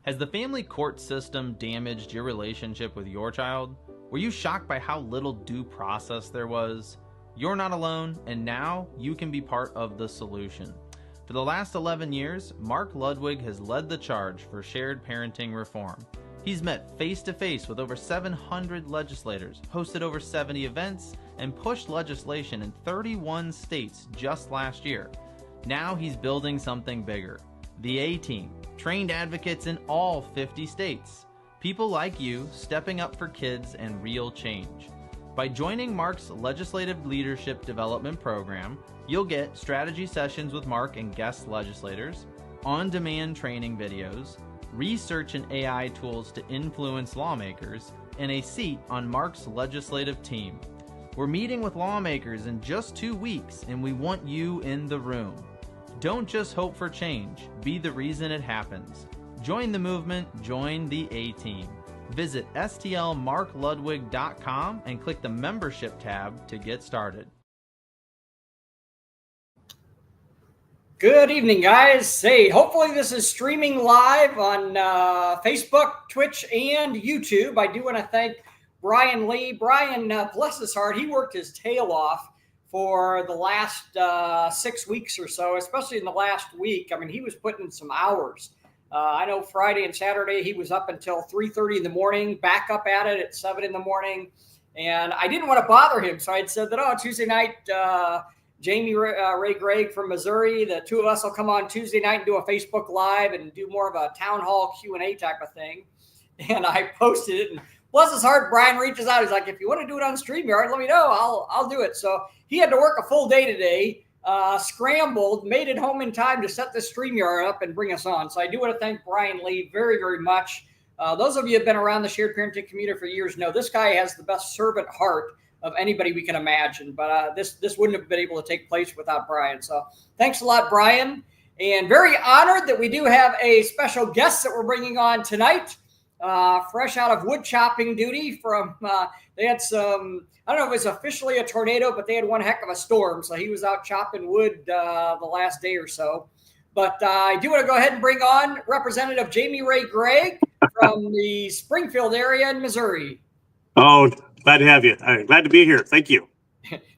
Has the family court system damaged your relationship with your child? Were you shocked by how little due process there was? You're not alone, and now you can be part of the solution. For the last 11 years, Mark Ludwig has led the charge for shared parenting reform. He's met face-to-face with over 700 legislators, hosted over 70 events, and pushed legislation in 31 states just last year. Now he's building something bigger. The A-Team, trained advocates in all 50 states. People like you stepping up for kids and real change. By joining Mark's Legislative Leadership Development Program, you'll get strategy sessions with Mark and guest legislators, on-demand training videos, research and AI tools to influence lawmakers, and a seat on Mark's legislative team. We're meeting with lawmakers in just 2 weeks, and we want you in the room. Don't just hope for change, be the reason it happens. Join the movement, join the A-Team. Visit stlmarkludwig.com and click the membership tab to get started. Good evening, guys. Hey, hopefully this is streaming live on Facebook, Twitch, and YouTube. I do want to thank Brian Lee. Brian, bless his heart, he worked his tail off for the last 6 weeks or so, especially in the last week. I mean, he was putting in some hours. I know Friday and Saturday he was up until 3:30 in the morning, back up at it at 7 in the morning. And I didn't want to bother him, so I'd said that, Tuesday night, Jamie Ray Gragg from Missouri, the two of us will come on Tuesday night and do a Facebook Live and do more of a town hall Q&A type of thing. And I posted it, and bless his heart, Brian reaches out. He's like, if you want to do it on StreamYard, let me know. I'll do it. So he had to work a full day today, scrambled, made it home in time to set the StreamYard up and bring us on. So I do want to thank Brian Lee very, very much. Those of you who have been around the shared parenting community for years know this guy has the best servant heart of anybody we can imagine. But this wouldn't have been able to take place without Brian. So thanks a lot, Brian. And very honored that we do have a special guest that we're bringing on tonight. Fresh out of wood chopping duty from, they had some, I don't know if it was officially a tornado, but they had one heck of a storm. So he was out chopping wood the last day or so. But I do want to go ahead and bring on Representative Jamie Ray Gragg from the Springfield area in Missouri. Oh, glad to have you. Glad to be here. Thank you.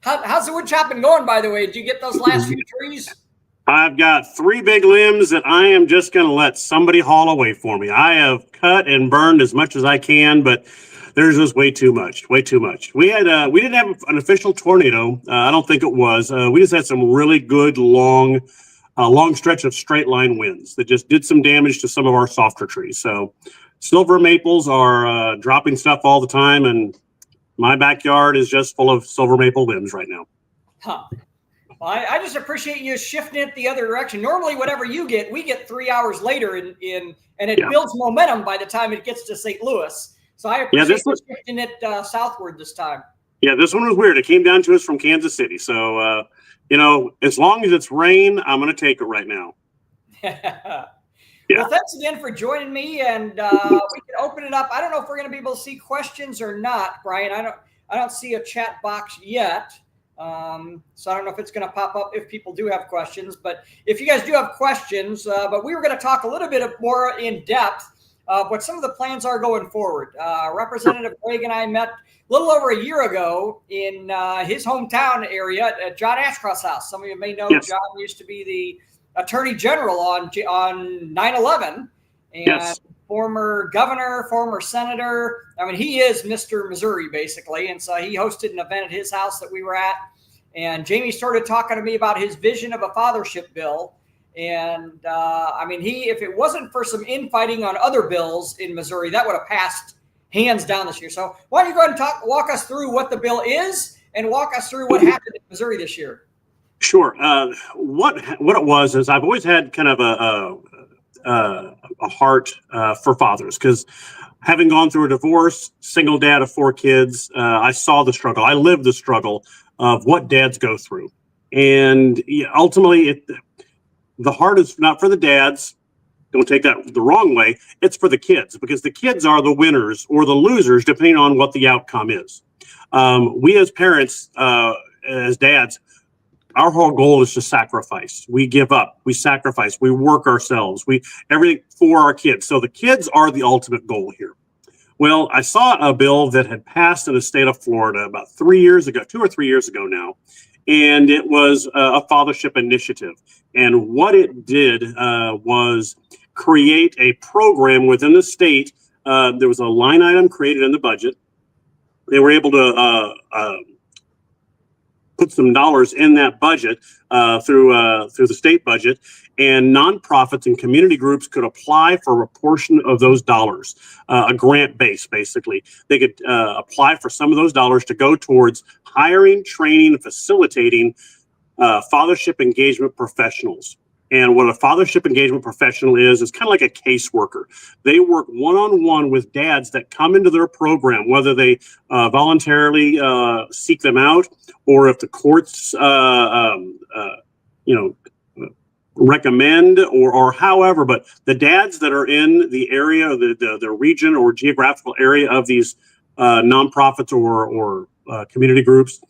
How's the wood chopping going, by the way? Did you get those last few trees? I've got 3 big limbs that I am just going to let somebody haul away for me. I have cut and burned as much as I can, but there's just way too much. We didn't have an official tornado. I don't think it was. We just had some really good long stretch of straight line winds that just did some damage to some of our softer trees. So silver maples are dropping stuff all the time, and my backyard is just full of silver maple limbs right now. Huh. Well, I just appreciate you shifting it the other direction. Normally, whatever you get, we get 3 hours later and it builds momentum by the time it gets to St. Louis. So I appreciate you shifting it southward this time. Yeah, this one was weird. It came down to us from Kansas City. So, as long as it's rain, I'm going to take it right now. Yeah. Well, thanks again for joining me, and we can open it up. I don't know if we're going to be able to see questions or not, Brian. I don't see a chat box yet. So I don't know if it's going to pop up if people do have questions, but if you guys do have questions, but we were going to talk a little bit more in depth of what some of the plans are going forward. Representative Gragg and I met a little over a year ago in his hometown area at John Ashcroft's house. Some of you may know John used to be the Attorney General on 9/11 and former governor, former senator. I mean, he is Mr. Missouri, basically. And so he hosted an event at his house that we were at. And Jamie started talking to me about his vision of a fathership bill. And if it wasn't for some infighting on other bills in Missouri, that would have passed hands down this year. So why don't you go ahead and walk us through what the bill is and walk us through what happened in Missouri this year. Sure. What it was is I've always had kind of a heart for fathers, because having gone through a divorce, single dad of 4 kids, I saw the struggle. I lived the struggle of what dads go through. And ultimately, the heart is not for the dads. Don't take that the wrong way. It's for the kids, because the kids are the winners or the losers, depending on what the outcome is. We as parents, as dads, our whole goal is to sacrifice. We give up, we sacrifice, we work ourselves, we everything for our kids. So the kids are the ultimate goal here. Well, I saw a bill that had passed in the state of Florida about 3 years ago, 2 or 3 years ago now, and it was a fathership initiative. And what it did was create a program within the state. There was a line item created in the budget. They were able to put some dollars in that budget through the state budget, and nonprofits and community groups could apply for a portion of those dollars, a grant base, basically. They could apply for some of those dollars to go towards hiring, training, and facilitating fathership engagement professionals. And what a fathership engagement professional is kind of like a caseworker. They work one-on-one with dads that come into their program, whether they voluntarily seek them out, or if the courts, recommend, or however. But the dads that are in the area, the region or geographical area of these nonprofits or community groups,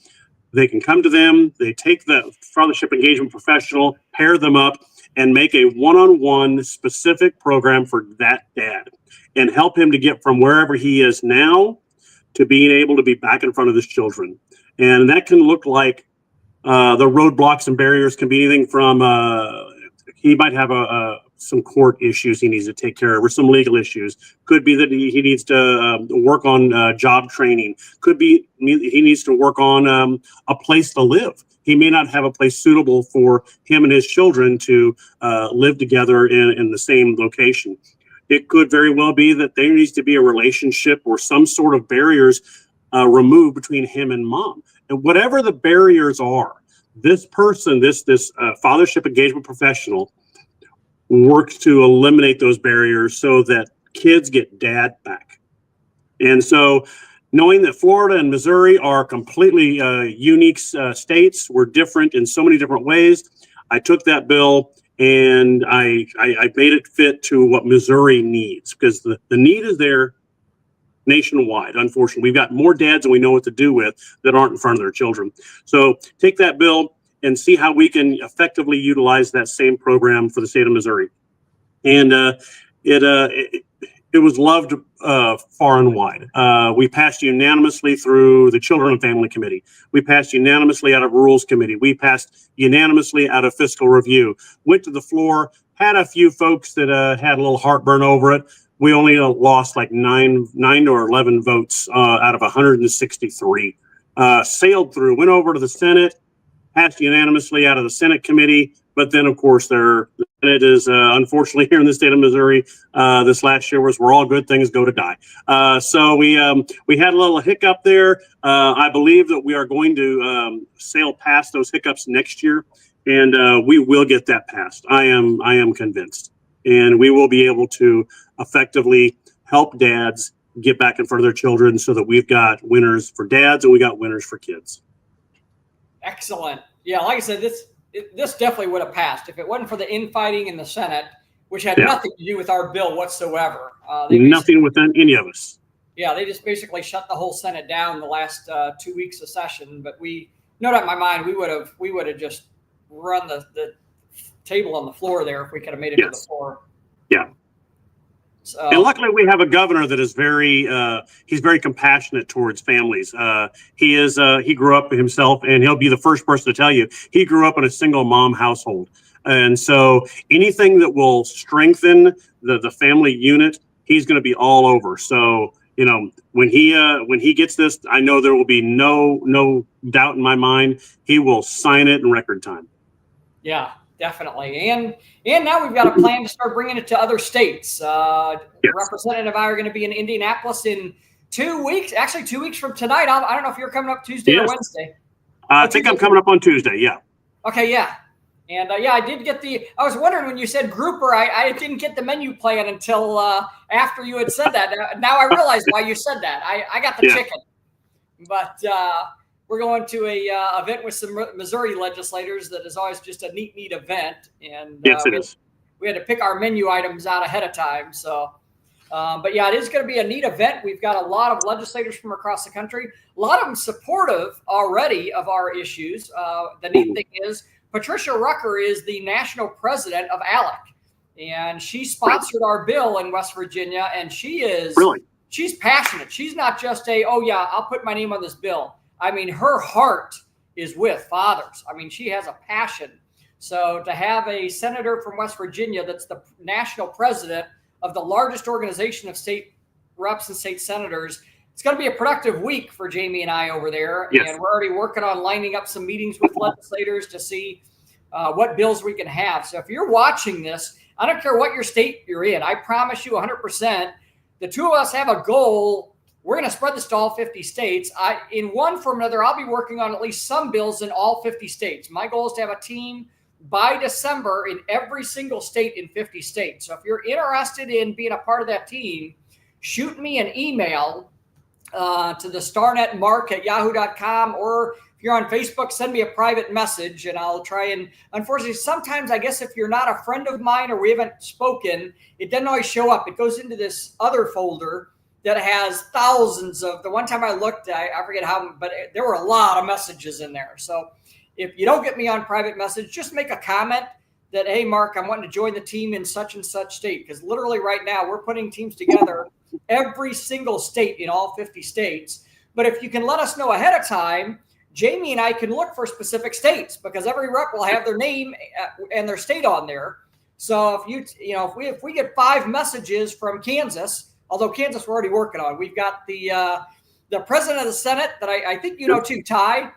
they can come to them. They take the fathership engagement professional, pair them up, and make a one-on-one specific program for that dad and help him to get from wherever he is now to being able to be back in front of his children. And that can look like the roadblocks and barriers can be anything from he might have some court issues he needs to take care of, or some legal issues. Could be that he needs to work on job training. Could be he needs to work on a place to live. He may not have a place suitable for him and his children to live together in the same location. It could very well be that there needs to be a relationship or some sort of barriers removed between him and mom. And whatever the barriers are, this person, this fathership engagement professional, works to eliminate those barriers so that kids get dad back. And so, knowing that Florida and Missouri are completely unique states, we're different in so many different ways, I took that bill and I made it fit to what Missouri needs, because the need is there nationwide. Unfortunately, we've got more dads than we know what to do with that aren't in front of their children. So take that bill and see how we can effectively utilize that same program for the state of Missouri. And it was loved far and wide. We passed unanimously through the Children and Family Committee. We passed unanimously out of Rules Committee. We passed unanimously out of Fiscal Review. Went to the floor, had a few folks that had a little heartburn over it. We only lost like 9 or 11 votes out of 163. Sailed through, went over to the Senate, passed unanimously out of the Senate committee. But then, of course, the Senate is unfortunately here in the state of Missouri. This last year was where all good things go to die. So we had a little hiccup there. I believe that we are going to sail past those hiccups next year, and we will get that passed. I am convinced, and we will be able to effectively help dads get back in front of their children, so that we've got winners for dads and we got winners for kids. Excellent. Yeah, like I said, this definitely would have passed if it wasn't for the infighting in the Senate, which had nothing to do with our bill whatsoever. Nothing with any of us. Yeah, they just basically shut the whole Senate down the last 2 weeks of session. But no doubt in my mind, we would have just run the table on the floor there if we could have made it to the floor. Yeah. And luckily, we have a governor that is he's very compassionate towards families. He grew up himself, and he'll be the first person to tell you he grew up in a single mom household. And so anything that will strengthen the family unit, he's going to be all over. So, when he gets this, I know there will be no doubt in my mind, he will sign it in record time. Yeah. Definitely. And now we've got a plan to start bringing it to other states. Yes. Representative and I are going to be in Indianapolis in 2 weeks. Actually, 2 weeks from tonight. I don't know if you're coming up Tuesday or Wednesday. I think I'm coming up on Tuesday. Yeah. Okay. Yeah. And I did get I was wondering when you said grouper, I didn't get the menu plan until after you had said that. Now I realize why you said that. I got the chicken, but we're going to a event with some Missouri legislators that is always just a neat event. And yes, it is. We had to pick our menu items out ahead of time. So But yeah, it is going to be a neat event. We've got a lot of legislators from across the country, a lot of them supportive already of our issues. The neat thing is Patricia Rucker is the national president of ALEC, and she sponsored our bill in West Virginia, and she's passionate. She's not just oh yeah, I'll put my name on this bill. I mean, her heart is with fathers. I mean, she has a passion. So to have a senator from West Virginia that's the national president of the largest organization of state reps and state senators, it's going to be a productive week for Jamie and I over there. Yes. And we're already working on lining up some meetings with legislators to see what bills we can have. So if you're watching this, I don't care what your state you're in, I promise you 100%, the two of us have a goal. We're going to spread this to all 50 states. In one form or another, I'll be working on at least some bills in all 50 states. My goal is to have a team by December in every single state in 50 states. So if you're interested in being a part of that team, shoot me an email to the starnetmark@yahoo.com, or if you're on Facebook, send me a private message and I'll try. And unfortunately, sometimes I guess if you're not a friend of mine or we haven't spoken, it doesn't always show up. It goes into this other folder that has thousands of, the one time I looked, I forget how, but there were a lot of messages in there. So if you don't get me on private message, just make a comment that, hey, Mark, I'm wanting to join the team in such and such state. Because literally right now we're putting teams together every single state in all 50 states. But if you can let us know ahead of time, Jamie and I can look for specific states, because every rep will have their name and their state on there. So if we get 5 messages from Kansas, although Kansas we're already working on, we've got the president of the Senate that I think you know too, Ty.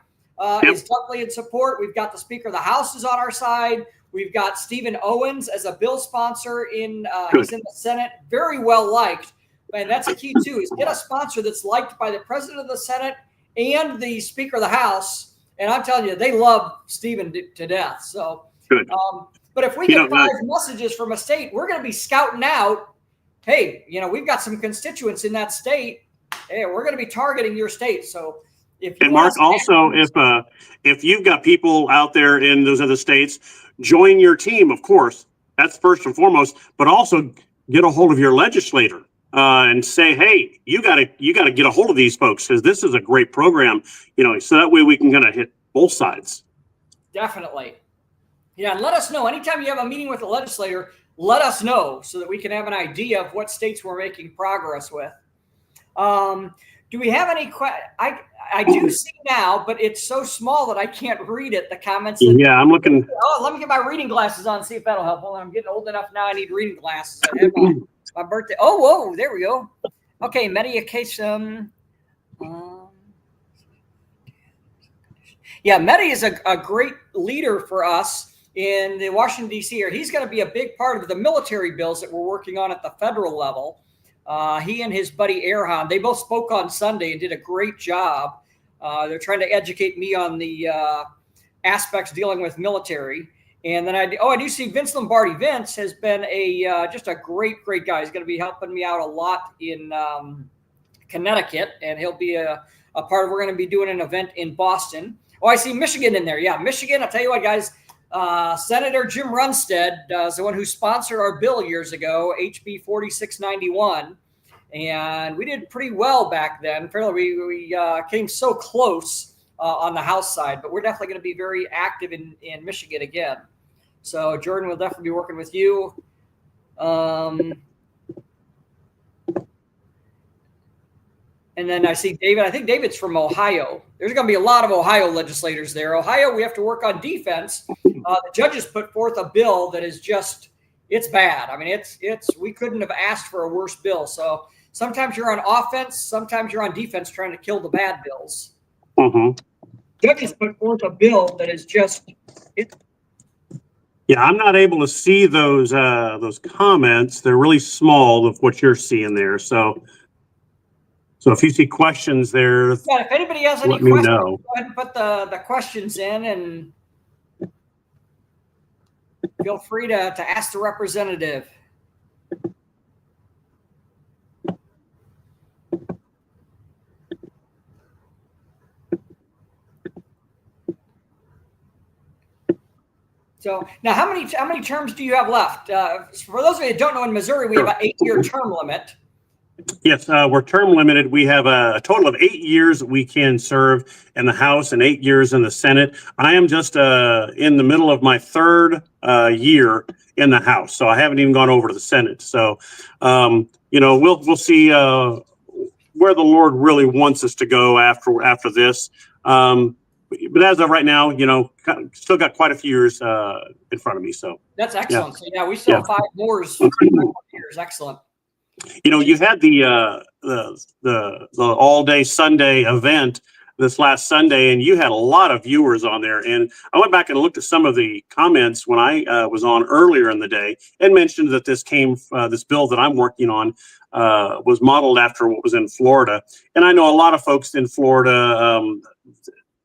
Is definitely in support. We've got the Speaker of the House is on our side. We've got Stephen Owens as a bill sponsor he's in the Senate, very well liked. And that's the key too, is get a sponsor that's liked by the President of the Senate and the Speaker of the House. And I'm telling you, they love Stephen to death. So, but if we get 5 messages from a state, we're going to be scouting out, hey, we've got some constituents in that state. Hey, we're going to be targeting your state. So, and Mark, also, if you've got people out there in those other states, join your team, of course. That's first and foremost, but also get a hold of your legislator and say, hey, you got to get a hold of these folks, because this is a great program, so that way we can kind of hit both sides. Definitely. Yeah, and let us know. Anytime you have a meeting with a legislator, let us know so that we can have an idea of what states we're making progress with. Do we have any questions? I do see now, but it's so small that I can't read it. The comments. I'm looking. Oh, let me get my reading glasses on, see if that'll help. Well, I'm getting old enough now. I need reading glasses. I have my birthday. Oh, whoa, there we go. Okay, medication. Medi is a great leader for us in the Washington, D.C. area. He's going to be a big part of the military bills that we're working on at the federal level. He and his buddy Erhan, they both spoke on Sunday and did a great job. They're trying to educate me on the aspects dealing with military. And then I do see Vince Lombardi. Vince has been just a great guy. He's going to be helping me out a lot in Connecticut, and he'll be a part of, we're going to be doing an event in Boston. Oh, I see Michigan in there. Yeah, Michigan. I'll tell you what, guys, Senator Jim Runstead is the one who sponsored our bill years ago, HB 4691. And we did pretty well back then. Fairly, we came so close on the House side, but we're definitely going to be very active in Michigan again. So Jordan will definitely be working with you. And then I see David. I think David's from Ohio. There's going to be a lot of Ohio legislators there. Ohio, we have to work on defense. The judges put forth a bill that is just, it's bad. I mean, we couldn't have asked for a worse bill. So sometimes you're on offense, sometimes you're on defense trying to kill the bad bills. Mm-hmm. Judges put forth a bill that is just, Yeah, I'm not able to see those comments. They're really small of what you're seeing there. So if you see questions there, if anybody has any questions, go ahead and put the questions in, and feel free to ask the representative. So now, how many terms do you have left? For those of you that don't know, in Missouri, we have an 8-year term limit. Yes, we're term limited. We have a total of 8 years we can serve in the House and 8 years in the Senate. I am just in the middle of my third year in the House, so I haven't even gone over to the Senate. So, we'll see where the Lord really wants us to go after this. But as of right now, still got quite a few years in front of me. So that's excellent. Yeah. So yeah, we still have 5 more years. Excellent. You had the all day Sunday event this last Sunday, and you had a lot of viewers on there. And I went back and looked at some of the comments when I was on earlier in the day, and mentioned that this bill that I'm working on was modeled after what was in Florida. And I know a lot of folks in Florida.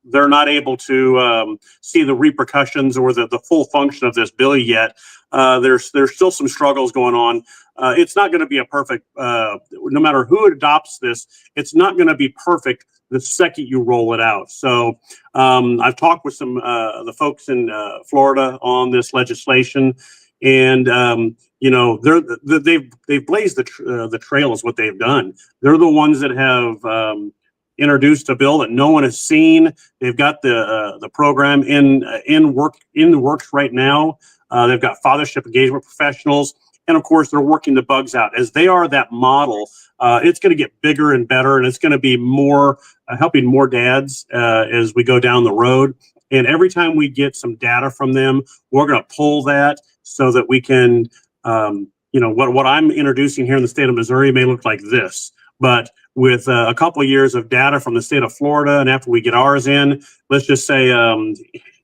They're not able to see the repercussions or the full function of this bill yet. There's still some struggles going on. It's not going to be a perfect, no matter who adopts this, it's not going to be perfect the second you roll it out. So I've talked with some the folks in Florida on this legislation, and they've blazed the trail is what they've done. They're the ones that have introduced a bill that no one has seen. They've got the program in the works right now. They've got fathership engagement professionals, and of course they're working the bugs out. As they are that model, it's going to get bigger and better, and it's going to be more helping more dads as we go down the road. And every time we get some data from them, we're going to pull that so that we can, what I'm introducing here in the state of Missouri may look like this, but with a couple of years of data from the state of Florida, and after we get ours in, let's just say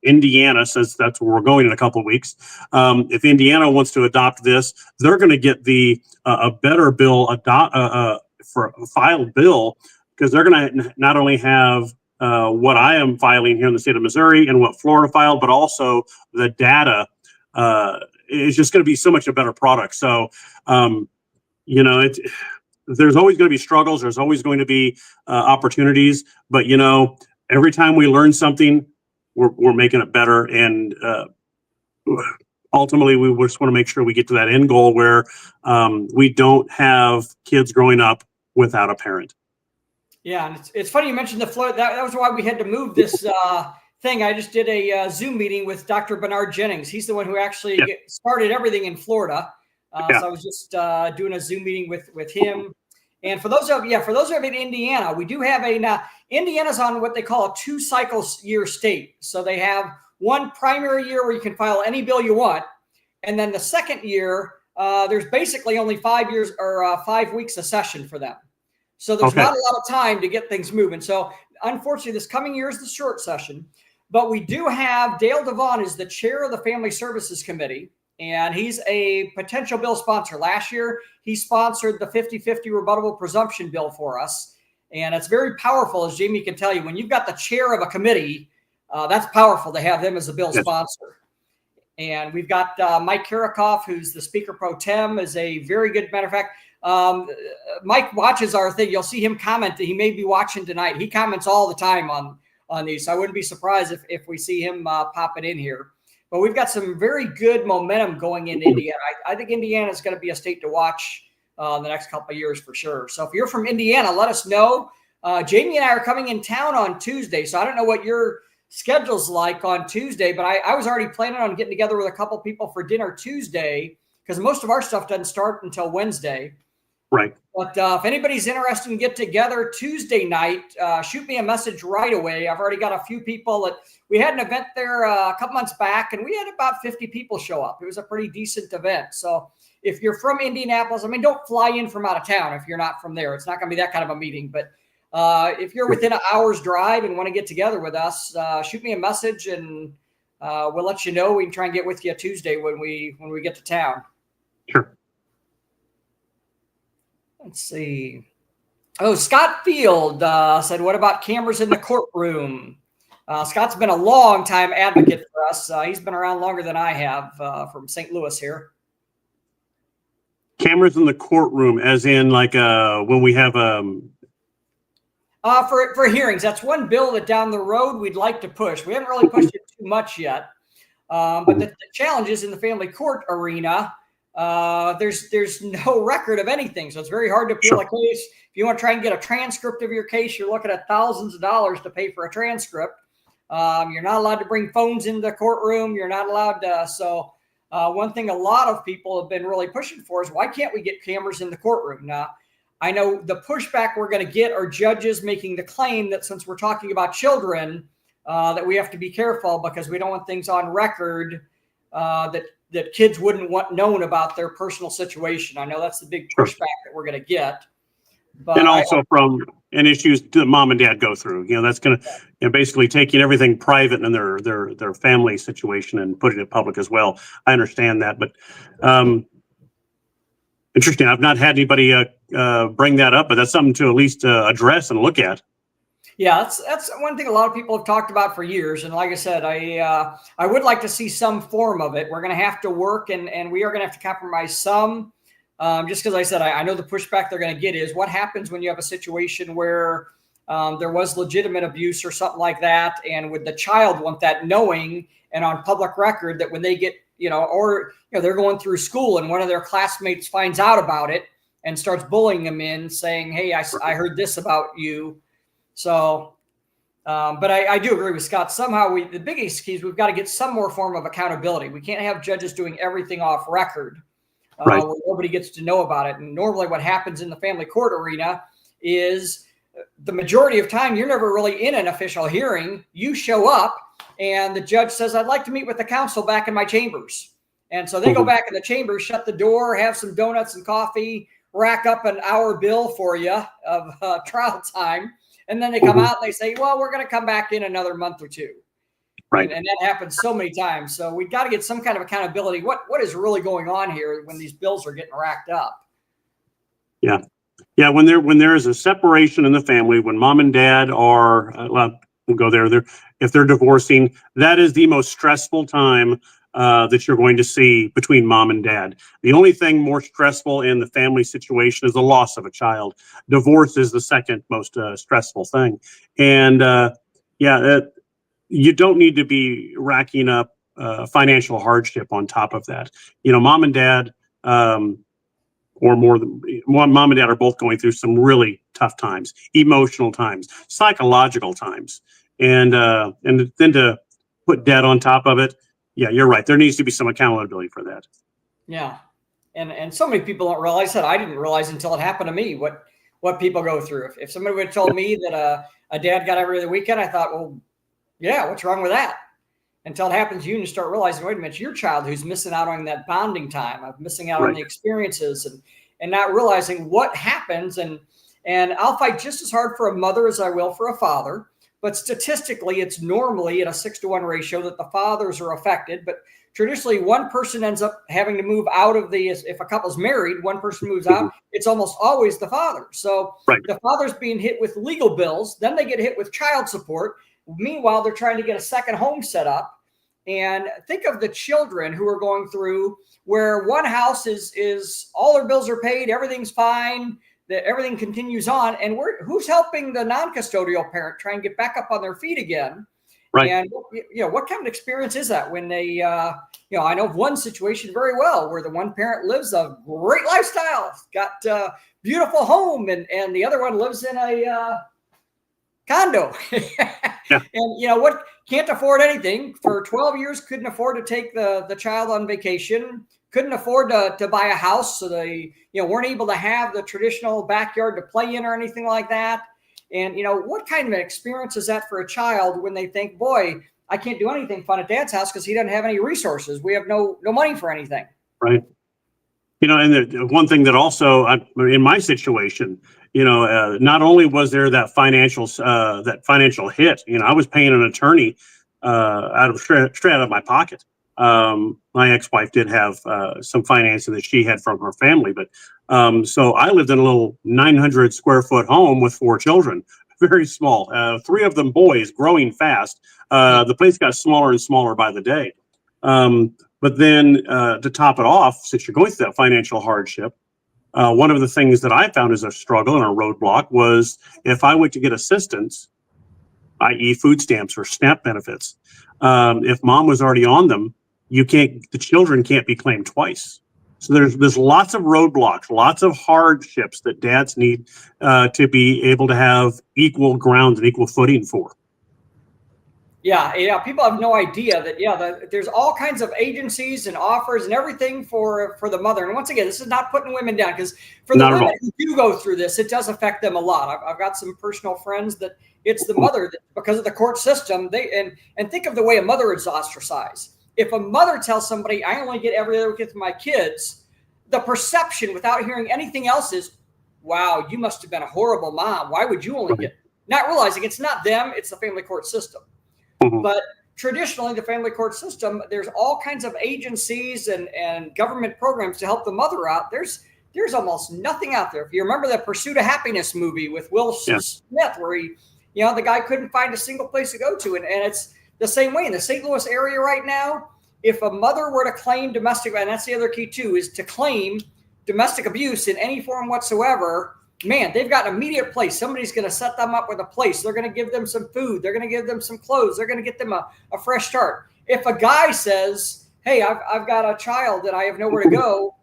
Indiana, since that's where we're going in a couple of weeks. If Indiana wants to adopt this, they're going to get a better bill for a filed bill, because they're going to not only have what I am filing here in the state of Missouri and what Florida filed, but also the data is just going to be so much a better product. So, there's always going to be struggles. There's always going to be opportunities, but every time we learn something, we're making it better. And ultimately, we just want to make sure we get to that end goal where we don't have kids growing up without a parent. Yeah, and it's funny you mentioned the Florida. That was why we had to move this thing. I just did a Zoom meeting with Dr. Bernard Jennings. He's the one who actually started everything in Florida. So I was just doing a Zoom meeting with him. And for those of you in Indiana, we do have Indiana's on what they call a 2-cycle year state. So they have one primary year where you can file any bill you want. And then the second year, there's basically only 5 years or 5 weeks a session for them. So there's not a lot of time to get things moving. So unfortunately, this coming year is the short session. But we do have Dale Devon is the chair of the Family Services Committee. And he's a potential bill sponsor. Last year, he sponsored the 50-50 rebuttable presumption bill for us. And it's very powerful, as Jamie can tell you. When you've got the chair of a committee, that's powerful to have them as a bill sponsor. And we've got Mike Karakoff, who's the Speaker Pro Tem, is a very good, matter of fact, Mike watches our thing. You'll see him comment. He may be watching tonight. He comments all the time on these. So I wouldn't be surprised if we see him popping in here. But we've got some very good momentum going in Indiana. I think Indiana is going to be a state to watch the next couple of years for sure. So if you're from Indiana, let us know. Jamie and I are coming in town on Tuesday. So I don't know what your schedule's like on Tuesday, but I was already planning on getting together with a couple people for dinner Tuesday, because most of our stuff doesn't start until Wednesday. Right. But if anybody's interested in get together Tuesday night, shoot me a message right away. I've already got a few people that we had an event there a couple months back, and we had about 50 people show up. It was a pretty decent event. So if you're from Indianapolis, don't fly in from out of town if you're not from there. It's not going to be that kind of a meeting. But if you're within an hour's drive and want to get together with us, shoot me a message, and we'll let you know. We can try and get with you Tuesday when we get to town. Sure. Let's see. Oh, Scott Field said, what about cameras in the courtroom? Scott's been a long time advocate for us. He's been around longer than I have from St. Louis here. Cameras in the courtroom, as in like when we have for hearings. That's one bill that down the road we'd like to push. We haven't really pushed it too much yet. But the challenge is in the family court arena. there's no record of anything. So it's very hard to appeal a case. If you want to try and get a transcript of your case, you're looking at thousands of dollars to pay for a transcript. You're not allowed to bring phones into the courtroom. You're not allowed to. So one thing a lot of people have been really pushing for is, why can't we get cameras in the courtroom? Now, I know the pushback we're going to get are judges making the claim that since we're talking about children, that we have to be careful because we don't want things on record that kids wouldn't want known about their personal situation. I know that's the big pushback that we're going to get. But and also from issues that mom and dad go through, that's going to basically taking everything private and their family situation and putting it public as well. I understand that, but interesting. I've not had anybody bring that up, but that's something to at least address and look at. Yeah, that's one thing a lot of people have talked about for years. And like I said, I would like to see some form of it. We're going to have to work and we are going to have to compromise some. Just because I said, I know the pushback they're going to get is, what happens when you have a situation where there was legitimate abuse or something like that, and would the child want that knowing and on public record that when they get, they're going through school and one of their classmates finds out about it and starts bullying them in saying, hey, I heard this about you. So, but I do agree with Scott. Somehow the biggest key is we've got to get some more form of accountability. We can't have judges doing everything off record. Where nobody gets to know about it. And normally what happens in the family court arena is the majority of time, you're never really in an official hearing. You show up and the judge says, I'd like to meet with the counsel back in my chambers. And so they go back in the chambers, shut the door, have some donuts and coffee, rack up an hour bill for you of trial time. And then they come out and they say, well, we're going to come back in another month or two. Right. And that happens so many times. So we got to get some kind of accountability. What is really going on here when these bills are getting racked up? Yeah. Yeah. When there is a separation in the family, when mom and dad are, we'll go there. If they're divorcing, that is the most stressful time that you're going to see between mom and dad. The only thing more stressful in the family situation is the loss of a child. Divorce is the second most stressful thing. And you don't need to be racking up financial hardship on top of that. Mom and dad, or more than one, mom and dad are both going through some really tough times, emotional times, psychological times, and then to put debt on top of it. Yeah, you're right. There needs to be some accountability for that. Yeah, and so many people don't realize that. I didn't realize until it happened to me what people go through. If somebody would have told me that a dad got every other weekend, I thought, well, yeah, what's wrong with that? Until it happens to you and you start realizing, wait a minute, your child who's missing out on that bonding time, of missing out on the experiences and not realizing what happens. And I'll fight just as hard for a mother as I will for a father. But statistically, it's normally at a 6-to-1 ratio that the fathers are affected. But traditionally, one person ends up having to move out of if a couple's married, one person moves out, it's almost always the father. So the father's being hit with legal bills, then they get hit with child support. Meanwhile, they're trying to get a second home set up. And think of the children who are going through where one house is all their bills are paid, everything's fine, that everything continues on. And who's helping the non-custodial parent try and get back up on their feet again? Right. And what kind of experience is that when they, I know of one situation very well where the one parent lives a great lifestyle, got a beautiful home, and the other one lives in a condo. Yeah. And what, can't afford anything for 12 years, couldn't afford to take the child on vacation, couldn't afford to buy a house. So they, weren't able to have the traditional backyard to play in or anything like that. And, what kind of an experience is that for a child when they think, boy, I can't do anything fun at dad's house because he doesn't have any resources. We have no money for anything. Right. And the one thing that also in my situation, not only was there that financial hit, I was paying an attorney straight out of my pocket. My ex-wife did have some financing that she had from her family, but so I lived in a little 900 square foot home with 4 children, very small, 3 of them boys, growing fast. The place got smaller and smaller by the day. But then to top it off, since you're going through that financial hardship, one of the things that I found as a struggle and a roadblock was if I went to get assistance, i.e. food stamps or SNAP benefits, if mom was already on them, the children can't be claimed twice. So there's lots of roadblocks, lots of hardships that dads need to be able to have equal ground and equal footing for. Yeah. People have no idea that, there's all kinds of agencies and offers and everything for the mother. And once again, this is not putting women down, because for the women who do go through this, it does affect them a lot. I've got some personal friends that it's the mother that, because of the court system, and think of the way a mother is ostracized. If a mother tells somebody, I only get every other weekend with my kids, the perception without hearing anything else is, wow, you must have been a horrible mom. Why would you only get, not realizing it's not them, it's the family court system. But traditionally, the family court system, there's all kinds of agencies and government programs to help the mother out. There's almost nothing out there. If you remember that Pursuit of Happiness movie with Will Smith, where he, the guy couldn't find a single place to go to. And it's the same way in the St. Louis area right now. If a mother were to claim domestic, and that's the other key too, is to claim domestic abuse in any form whatsoever, man, they've got an immediate place. Somebody's going to set them up with a place. They're going to give them some food. They're going to give them some clothes. They're going to get them a fresh start. If a guy says, hey, I've got a child and I have nowhere to go,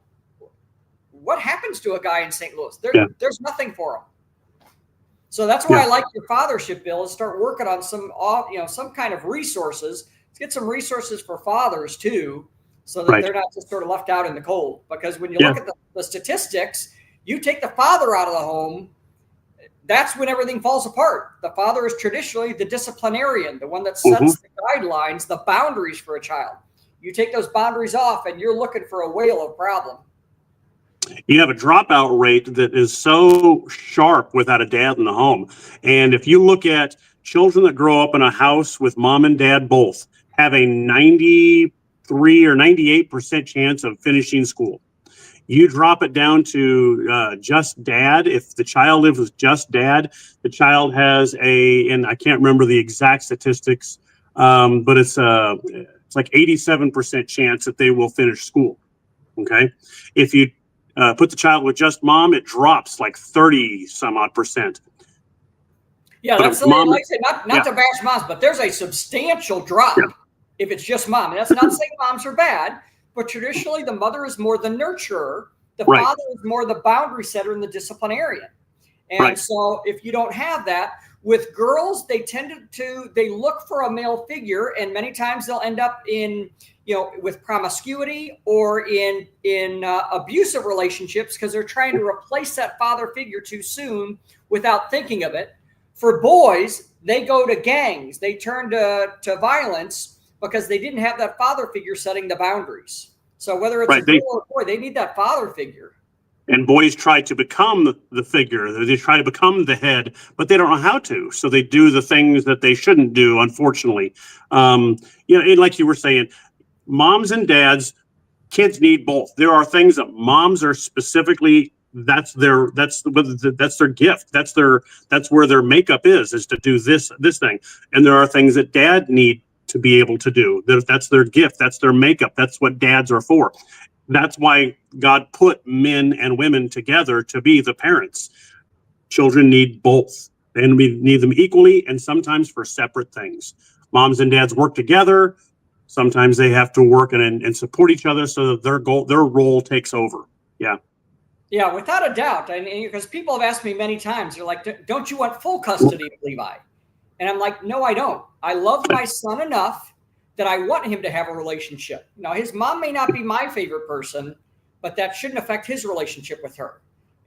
what happens to a guy in St. Louis? There's nothing for him. So that's why I like your fathership bill, is start working on some kind of resources. Let's get some resources for fathers too, so that they're not just sort of left out in the cold. Because when you look at the statistics, you take the father out of the home, that's when everything falls apart. The father is traditionally the disciplinarian, the one that sets the guidelines, the boundaries for a child. You take those boundaries off and you're looking for a whale of problem. You have a dropout rate that is so sharp without a dad in the home. And if you look at children that grow up in a house with mom and dad both, have a 93 or 98% chance of finishing school. You drop it down to just dad. If the child lives with just dad, the child has and I can't remember the exact statistics, but it's like 87% chance that they will finish school. Okay. If you put the child with just mom, it drops like 30 some odd percent. Yeah, that's the like I said, not to bash moms, but there's a substantial drop if it's just mom. And that's not saying moms are bad. But traditionally, the mother is more the nurturer. The father is more the boundary setter and the disciplinarian. And so if you don't have that, with girls, they they look for a male figure. And many times they'll end up in, with promiscuity or in abusive relationships, because they're trying to replace that father figure too soon without thinking of it. For boys, they go to gangs. They turn to violence, because they didn't have that father figure setting the boundaries. So whether it's a girl or a boy, they need that father figure. And boys try to become the figure. They try to become the head, but they don't know how to. So they do the things that they shouldn't do, unfortunately. And like you were saying, moms and dads, kids need both. There are things that moms are specifically, that's their gift. That's where their makeup is to do this thing. And there are things that dad need to be able to do. That's their gift. That's their makeup. That's what dads are for. That's why God put men and women together to be the parents. Children need both, and we need them equally, and sometimes for separate things. Moms and dads work together. Sometimes they have to work and support each other so that their role takes over. Yeah, without a doubt. And because people have asked me many times, they're like, don't you want full custody of Levi? And I'm like, no, I don't. I love my son enough that I want him to have a relationship. Now, his mom may not be my favorite person, but that shouldn't affect his relationship with her.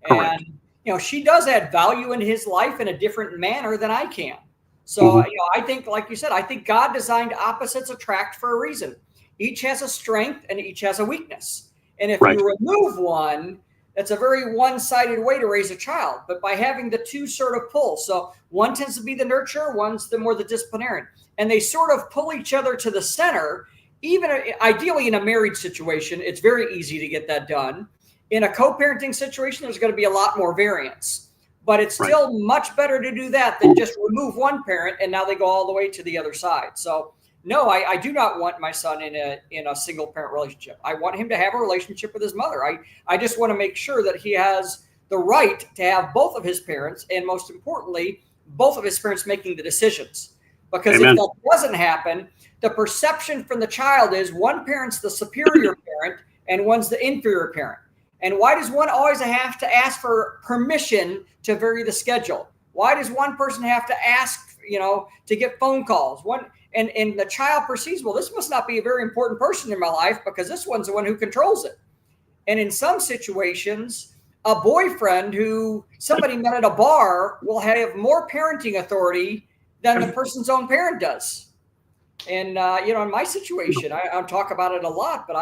Correct. And, she does add value in his life in a different manner than I can. So, I think, like you said, I think God designed opposites attract for a reason. Each has a strength and each has a weakness. And if you remove one, that's a very one-sided way to raise a child. But by having the two sort of pull, so one tends to be the nurturer, one's the more the disciplinarian, and they sort of pull each other to the center. Even ideally in a married situation, it's very easy to get that done. In a co-parenting situation, there's going to be a lot more variance, but it's still much better to do that than just remove one parent and now they go all the way to the other side. So no, I do not want my son in a single parent relationship. I want him to have a relationship with his mother. I just want to make sure that he has the right to have both of his parents, and most importantly, both of his parents making the decisions. Because if that doesn't happen, the perception from the child is one parent's the superior parent and one's the inferior parent? And why does one always have to ask for permission to vary the schedule? Why does one person have to ask, to get phone calls? And the child perceives, well, this must not be a very important person in my life because this one's the one who controls it. And in some situations, a boyfriend who somebody met at a bar will have more parenting authority than the person's own parent does. And, in my situation, I talk about it a lot, but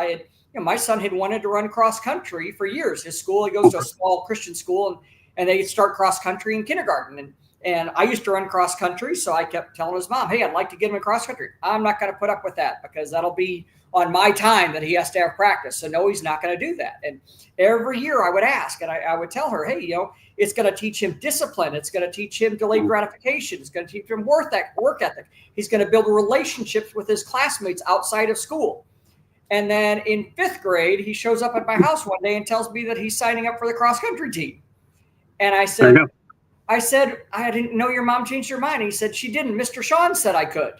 my son had wanted to run cross country for years. His school, he goes to a small Christian school, and they start cross country in kindergarten. And I used to run cross country, so I kept telling his mom, hey, I'd like to get him in cross country. I'm not going to put up with that because that'll be on my time that he has to have practice. So no, he's not going to do that. And every year I would ask, and I would tell her, hey, it's going to teach him discipline. It's going to teach him delayed gratification. It's going to teach him work ethic. He's going to build relationships with his classmates outside of school. And then in 5th grade, he shows up at my house one day and tells me that he's signing up for the cross country team. And I said, I didn't know your mom changed her mind. He said, she didn't. Mr. Sean said I could.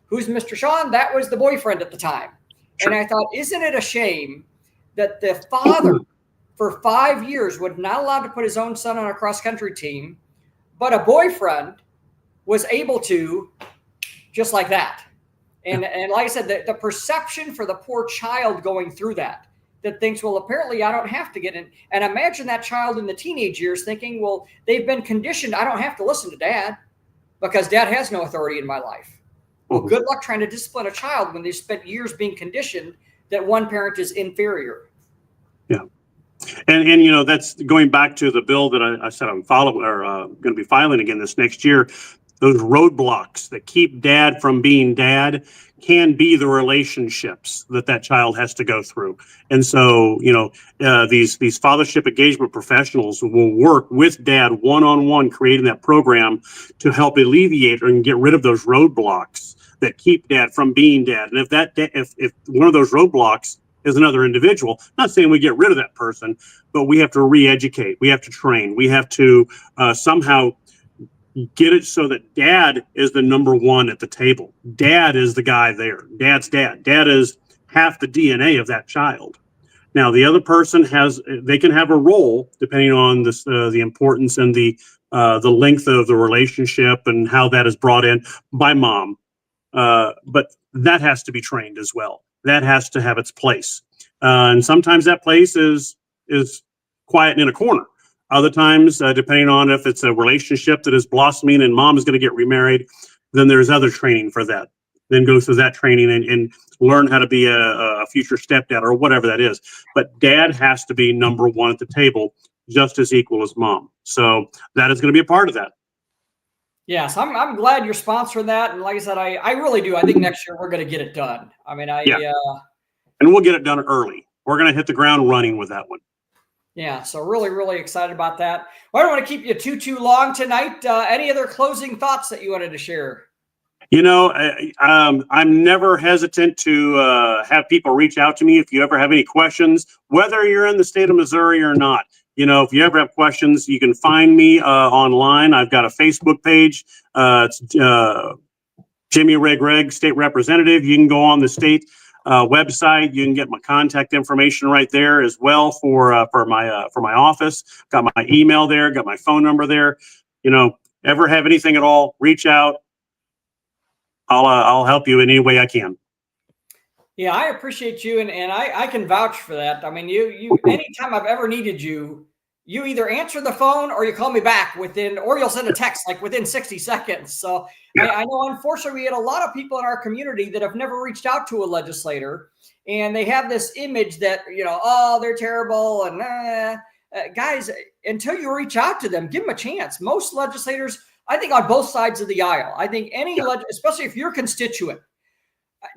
Who's Mr. Sean? That was the boyfriend at the time. Sure. And I thought, isn't it a shame that the father for 5 years was not allowed to put his own son on a cross country team, but a boyfriend was able to, just like that. And like I said, the perception for the poor child going through that thinks, well, apparently I don't have to get in. And imagine that child in the teenage years thinking, well, they've been conditioned. I don't have to listen to dad because dad has no authority in my life. Well, good luck trying to discipline a child when they've spent years being conditioned that one parent is inferior. Yeah. And that's going back to the bill that I said I'm going to be filing again this next year. Those roadblocks that keep dad from being dad can be the relationships that child has to go through. And so, these fathership engagement professionals will work with dad one-on-one, creating that program to help alleviate and get rid of those roadblocks that keep dad from being dad. And if one of those roadblocks is another individual, not saying we get rid of that person, but we have to re-educate, we have to train, we have to somehow get it so that dad is the number one at the table. Dad is the guy there. Dad's dad. Dad is half the DNA of that child. Now, the other person they can have a role depending on the importance and the length of the relationship and how that is brought in by mom. But that has to be trained as well. That has to have its place. And sometimes that place is quiet in a corner. Other times, depending on if it's a relationship that is blossoming and mom is going to get remarried, then there's other training for that. Then go through that training and learn how to be a future stepdad or whatever that is. But dad has to be number one at the table, just as equal as mom. So that is going to be a part of that. Yes, I'm glad you're sponsoring that. And like I said, I really do. I think next year we're going to get it done. I mean, and we'll get it done early. We're going to hit the ground running with that one. Yeah, so really, really excited about that. Well, I don't want to keep you too long tonight. Any other closing thoughts that you wanted to share? I'm never hesitant to have people reach out to me if you ever have any questions, whether you're in the state of Missouri or not. If you ever have questions, you can find me online. I've got a Facebook page. It's Jimmy Ray Gragg, state representative. You can go on the state website. You can get my contact information right there as well for my office. Got my email there. Got my phone number there. Ever have anything at all? Reach out. I'll help you in any way I can. Yeah, I appreciate you, and I can vouch for that. I mean, you anytime I've ever needed you, you either answer the phone or you call me back or you'll send a text like within 60 seconds. So yeah. I know, unfortunately, we had a lot of people in our community that have never reached out to a legislator, and they have this image that, they're terrible. And guys, until you reach out to them, give them a chance. Most legislators, I think, on both sides of the aisle, I think especially if you're constituent,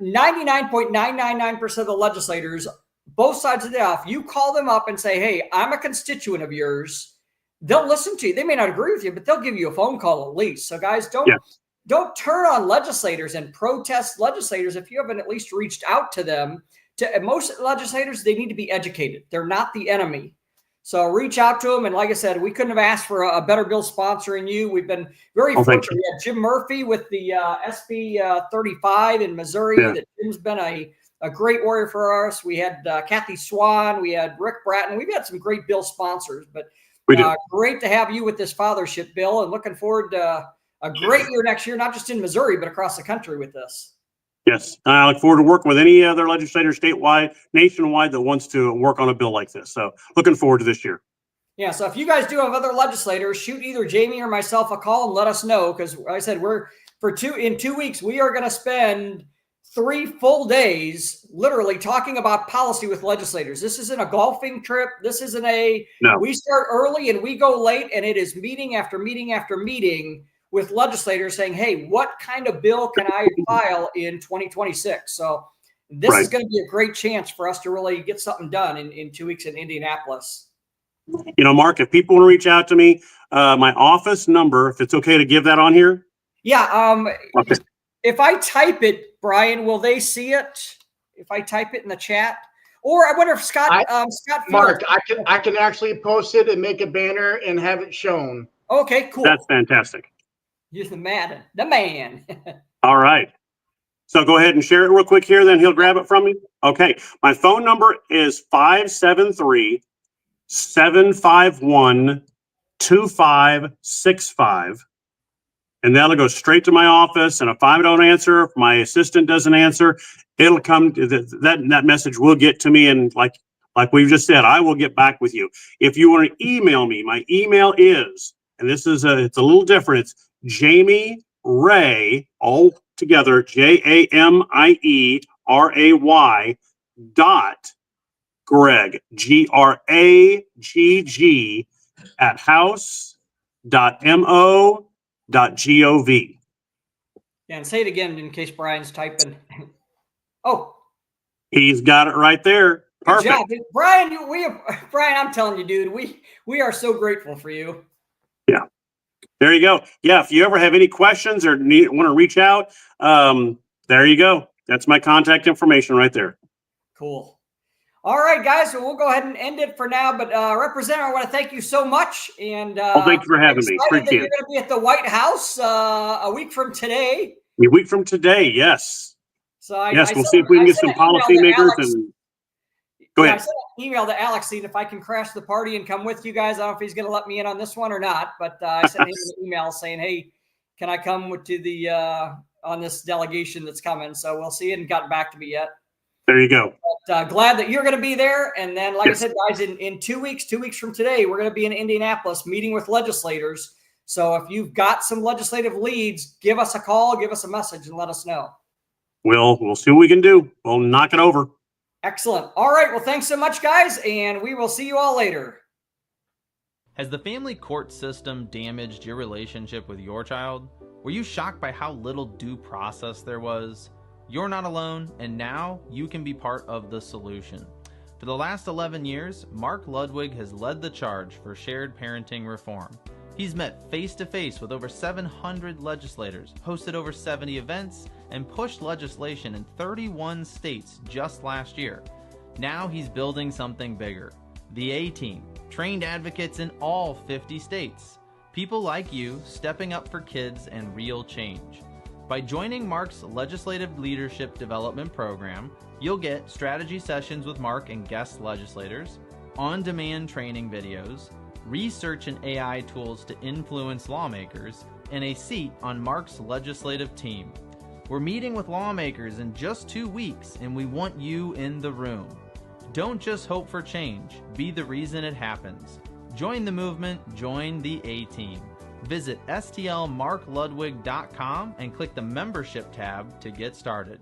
99.999% of the legislators, both sides of the aisle, if you call them up and say, hey, I'm a constituent of yours, they'll listen to you. They may not agree with you, but they'll give you a phone call at least. So guys, don't turn on legislators and protest legislators if you haven't at least reached out to them. Most legislators, they need to be educated. They're not the enemy. So reach out to them. And like I said, we couldn't have asked for a better bill sponsoring you. We've been very fortunate. We had Jim Murphy with the SB 35 in Missouri. Yeah. That Jim's been a a great warrior for us. We had Kathy Swan, we had Rick Bratton. We've had some great Bill sponsors, but great to have you with this fathership, Bill, and looking forward to a great year next year, not just in Missouri, but across the country with this. Yes, I look forward to working with any other legislator statewide, nationwide that wants to work on a bill like this. So looking forward to this year. Yeah, so if you guys do have other legislators, shoot either Jamie or myself a call and let us know, because like I said, in 2 weeks, we are going to spend 3 full days literally talking about policy with legislators. This isn't a golfing trip. This isn't we start early and we go late, and it is meeting after meeting after meeting with legislators saying, hey, what kind of bill can I file in 2026? So this is going to be a great chance for us to really get something done in 2 weeks in Indianapolis. You know, Mark, if people want to reach out to me, my office number, if it's okay to give that on here. Yeah. Okay. If I type it, Brian, will they see it? If I type it in the chat? Or I wonder if Scott Mark, I can actually post it and make a banner and have it shown. Okay, cool. That's fantastic. You're the man. All right. So go ahead and share it real quick here, then he'll grab it from me. Okay. My phone number is 573-751-2565. And that'll go straight to my office. And if I don't answer, if my assistant doesn't answer, it'll come to that message will get to me. And like we've just said, I will get back with you. If you want to email me, my email is, and it's a little different. It's Jamie Ray, all together, JAMIERAY .Gragg, GRAGG @house.mo.gov. Yeah, and say it again in case Brian's typing. Oh, he's got it right there. Perfect. Good job. Brian, Brian, I'm telling you, dude, we are so grateful for you. Yeah. There you go. Yeah, if you ever have any questions or want to reach out, there you go. That's my contact information right there. Cool. All right, guys, so we'll go ahead and end it for now. But Representative, I want to thank you so much. And thank you for having me. Appreciate you're going to be at the White House a week from today. A week from today, yes. So we'll see if we can get some policymakers. And go ahead. I sent an email to Alex, seeing if I can crash the party and come with you guys. I don't know if he's going to let me in on this one or not, but I sent him an email saying, hey, can I come to the on this delegation that's coming? So we'll see. He hasn't gotten back to me yet. There you go. But, glad that you're going to be there. And then, like I said, guys, in 2 weeks from today, we're going to be in Indianapolis meeting with legislators. So if you've got some legislative leads, give us a call, give us a message, and let us know. We'll see what we can do. We'll knock it over. Excellent. All right. Well, thanks so much, guys, and we will see you all later. Has the family court system damaged your relationship with your child? Were you shocked by how little due process there was? You're not alone, and now you can be part of the solution. For the last 11 years, Mark Ludwig has led the charge for shared parenting reform. He's met face-to-face with over 700 legislators, hosted over 70 events, and pushed legislation in 31 states just last year. Now he's building something bigger. The A-Team, trained advocates in all 50 states. People like you stepping up for kids and real change. By joining Mark's Legislative Leadership Development Program, you'll get strategy sessions with Mark and guest legislators, on-demand training videos, research and AI tools to influence lawmakers, and a seat on Mark's legislative team. We're meeting with lawmakers in just 2 weeks, and we want you in the room. Don't just hope for change, be the reason it happens. Join the movement, join the A-Team. Visit stlmarkludwig.com and click the membership tab to get started.